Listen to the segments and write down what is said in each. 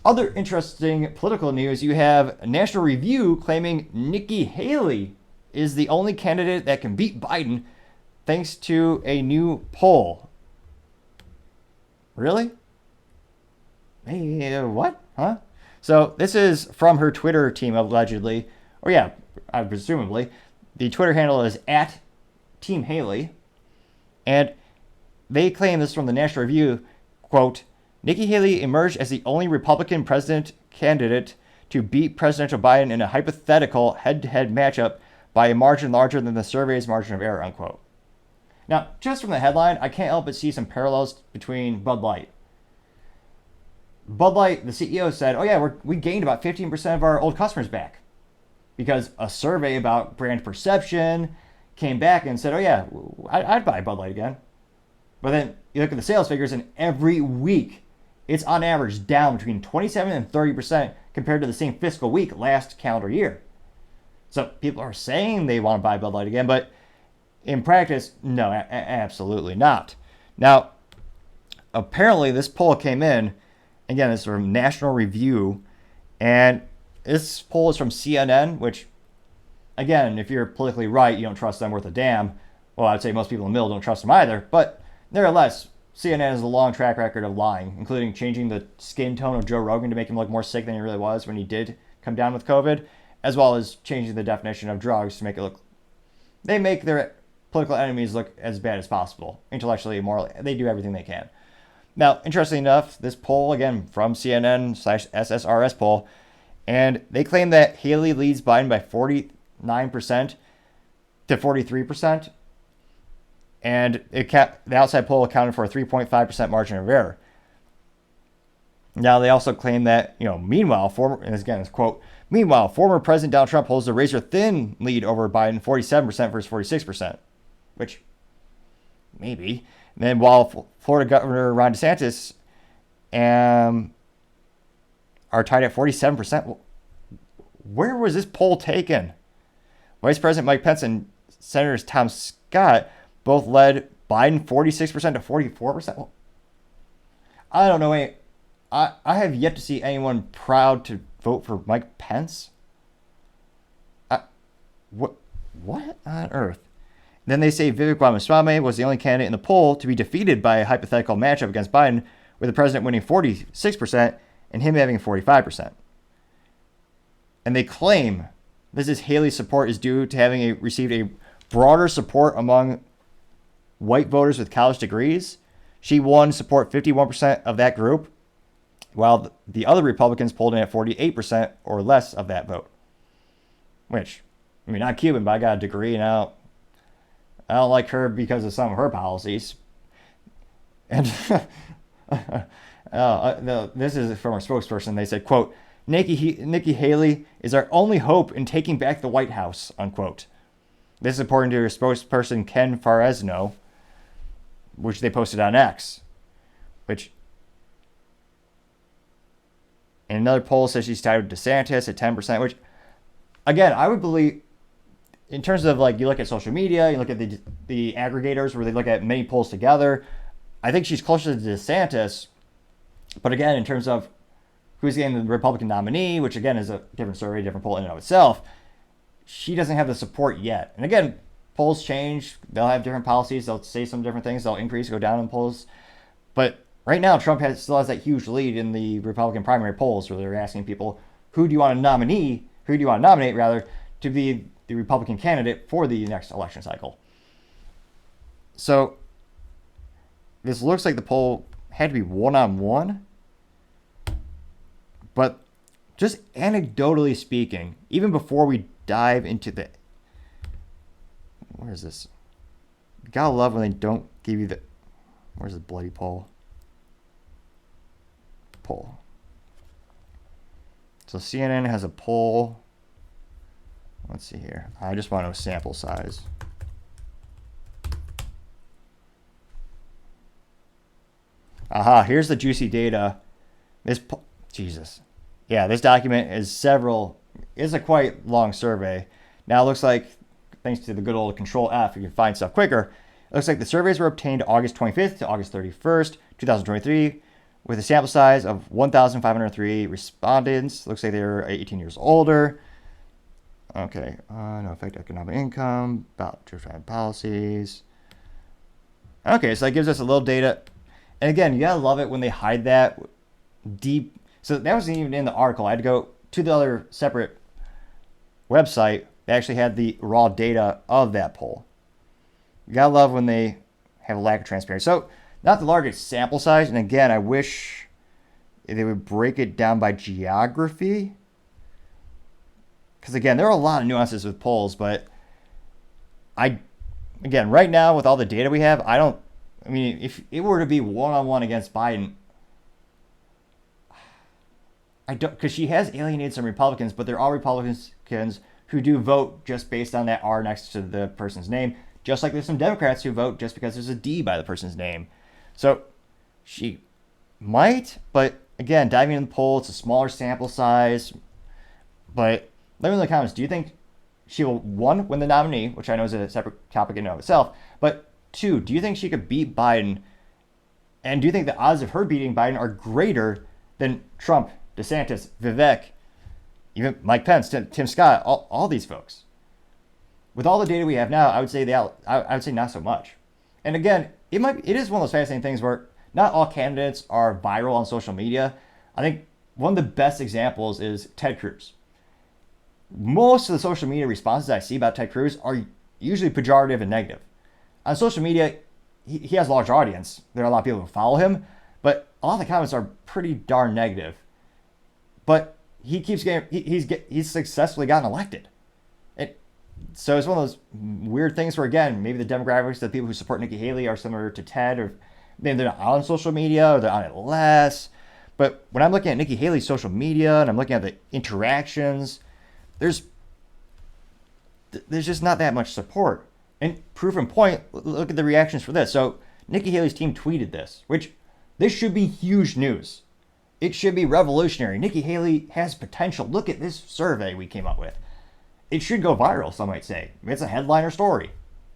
Other interesting political news, you have National Review claiming Nikki Haley is the only candidate that can beat Biden thanks to a new poll. Really? Hey, what? Huh? So this is from her Twitter team, allegedly. Or yeah, presumably. The Twitter handle is at Team Haley. And they claim this from the National Review, quote, Nikki Haley emerged as the only Republican president candidate to beat Presidential Biden in a hypothetical head-to-head matchup by a margin larger than the survey's margin of error, unquote. Now, just from the headline, I can't help but see some parallels between Bud Light. Bud Light, the CEO said, oh yeah, we gained about 15% of our old customers back because a survey about brand perception came back and said, oh yeah, I'd buy Bud Light again. But then you look at the sales figures, and every week it's on average down between 27 and 30% compared to the same fiscal week last calendar year. So people are saying they want to buy Bud Light again, but in practice, no, absolutely not. Now, apparently this poll came in, again, this is from National Review, and this poll is from CNN, which, again, if you're politically right, you don't trust them worth a damn. Well, I'd say most people in the middle don't trust them either, but nevertheless, CNN has a long track record of lying, including changing the skin tone of Joe Rogan to make him look more sick than he really was when he did come down with COVID, as well as changing the definition of drugs to make it look... They make their political enemies look as bad as possible, intellectually, morally. They do everything they can. Now, interestingly enough, this poll, again, from CNN/SSRS poll, and they claim that Haley leads Biden by 49% to 43%. And the outside poll accounted for a 3.5% margin of error. Now, they also claim that, meanwhile, former President Donald Trump holds a razor-thin lead over Biden, 47% versus 46%, which, maybe. And then while Florida Governor Ron DeSantis are tied at 47%, where was this poll taken? Vice President Mike Pence and Senators Tom Scott both led Biden 46% to 44%. Well, I don't know. I have yet to see anyone proud to vote for Mike Pence. What on earth? Then they say Vivek Ramaswamy was the only candidate in the poll to be defeated by a hypothetical matchup against Biden, with the president winning 46% and him having 45%. And they claim this is Haley's support is due to having received a broader support among white voters with college degrees. She won support 51% of that group, while the other Republicans pulled in at 48% or less of that vote. Which, not Cuban, but I got a degree, and I don't like her because of some of her policies. And this is from our spokesperson. They said, quote, Nikki Haley is our only hope in taking back the White House, unquote. This is according to her spokesperson, Ken Faresno, which they posted on X. And another poll says she's tied with DeSantis at 10%, which, again, I would believe, in terms of, you look at social media, you look at the aggregators where they look at many polls together, I think she's closer to DeSantis. But again, in terms of who's getting the Republican nominee, which again is a different survey, different poll in and of itself, she doesn't have the support yet. And again, polls change. They'll have different policies. They'll say some different things. They'll increase, go down in polls. But right now, Trump still has that huge lead in the Republican primary polls where they're asking people, who do you want to nominate, to be the Republican candidate for the next election cycle. So this looks like the poll had to be one-on-one. But just anecdotally speaking, even before we dive into where is this? You gotta love when they don't give you where's the bloody poll? So CNN has a poll. Let's see here. I just want to know sample size. Aha, here's the juicy data. Jesus. Yeah, this document is a quite long survey. Now it looks like, thanks to the good old Control F, you can find stuff quicker. It looks like the surveys were obtained August 25th to August 31st, 2023, with a sample size of 1,503 respondents. Looks like they're 18 years older. Okay, no affect economic income, about trade policies. Okay, so that gives us a little data. And again, you gotta love it when they hide that deep. So that wasn't even in the article. I had to go to the other separate website that actually had the raw data of that poll. You gotta love when they have a lack of transparency. So not the largest sample size, and again, I wish they would break it down by geography. Because again, there are a lot of nuances with polls, but again, right now with all the data we have, I mean, if it were to be one-on-one against Biden, because she has alienated some Republicans, but they're all Republicans who do vote just based on that R next to the person's name, just like there's some Democrats who vote just because there's a D by the person's name. So she might, but again, diving in the poll, it's a smaller sample size. But let me know in the comments, do you think she will, one, win the nominee, which I know is a separate topic in and of itself, but two, do you think she could beat Biden? And do you think the odds of her beating Biden are greater than Trump, DeSantis, Vivek, even Mike Pence, Tim Scott, all these folks? With all the data we have now, I would say not so much. And again, it is one of those fascinating things where not all candidates are viral on social media. I think one of the best examples is Ted Cruz. Most of the social media responses I see about Ted Cruz are usually pejorative and negative. On social media, he has a large audience. There are a lot of people who follow him, but a lot of the comments are pretty darn negative. But he keeps getting, he's successfully gotten elected. So it's one of those weird things where, again, maybe the demographics of the people who support Nikki Haley are similar to Ted, or maybe they're not on social media or they're on it less. But when I'm looking at Nikki Haley's social media and I'm looking at the interactions, there's just not that much support. And proof in point, look at the reactions for this. So Nikki Haley's team tweeted this, which this should be huge news. It should be revolutionary. Nikki Haley has potential. Look at this survey we came up with. It should go viral, some might say. It's a headliner story.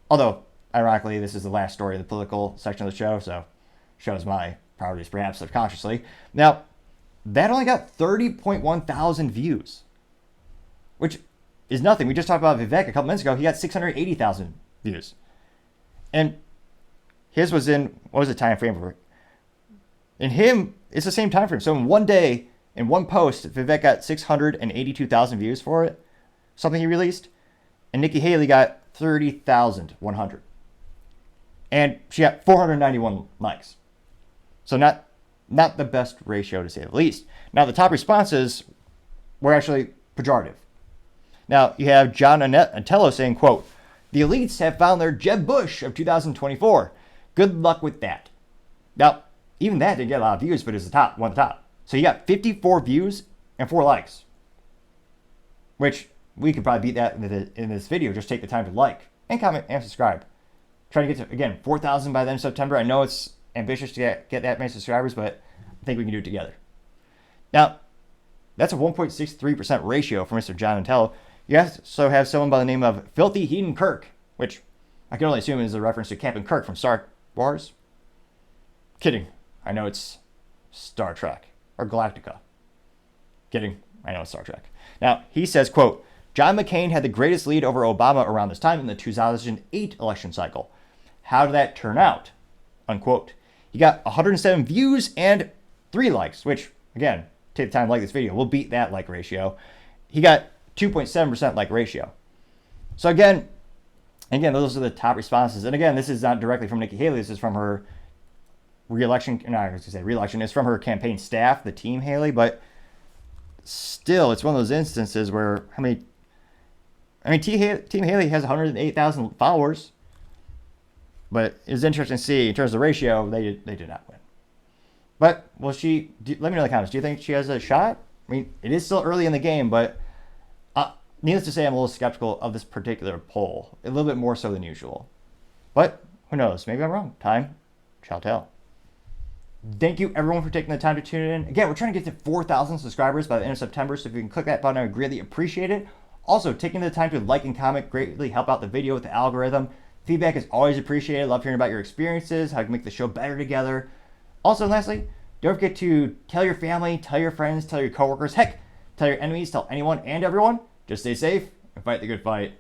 Although, ironically, this is the last story of the political section of the show, so shows my priorities perhaps subconsciously. Now, that only got 30.1 thousand views, which is nothing. We just talked about Vivek a couple minutes ago. He got 680,000 views. And his was in, what was the time frame for it? In him, it's the same time frame. So in one day, in one post, Vivek got 682,000 views for it, something he released, and Nikki Haley got 30,100. And she got 491 likes. So not the best ratio, to say the least. Now, the top responses were actually pejorative. Now, you have John Antello saying, quote, "The elites have found their Jeb Bush of 2024. Good luck with that." Now, even that didn't get a lot of views, but it's one of the top. So you got 54 views and 4 likes, which we could probably beat that in this video. Just take the time to like and comment and subscribe. Try to get to, again, 4,000 by the end of September. I know it's ambitious to get that many subscribers, but I think we can do it together. Now, that's a 1.63% ratio for Mr. John Antello. You also have someone by the name of Filthy Heaton Kirk, which I can only assume is a reference to Captain Kirk from Star Wars. Kidding. I know it's Star Trek or Galactica. Kidding. I know it's Star Trek. Now, he says, quote, "John McCain had the greatest lead over Obama around this time in the 2008 election cycle. How did that turn out?" Unquote. He got 107 views and 3 likes, which, again, take the time to like this video. We'll beat that like ratio. He got 2.7% like ratio. So again, those are the top responses. And again, this is not directly from Nikki Haley. This is from her re-election. No, I was going to say re-election. It's from her campaign staff, the Team Haley. But still, it's one of those instances where Team Haley has 108,000 followers. But it's interesting to see in terms of the ratio, they did not win. But let me know in the comments. Do you think she has a shot? I mean, it is still early in the game, but needless to say, I'm a little skeptical of this particular poll, a little bit more so than usual. But who knows? Maybe I'm wrong. Time shall tell. Thank you, everyone, for taking the time to tune in. Again, we're trying to get to 4,000 subscribers by the end of September, so if you can click that button, I would greatly appreciate it. Also, taking the time to like and comment greatly help out the video with the algorithm. Feedback is always appreciated. Love hearing about your experiences, how you can make the show better together. Also, lastly, Don't forget to tell your family, tell your friends, tell your coworkers, heck, tell your enemies, tell anyone and everyone. Just stay safe and fight the good fight.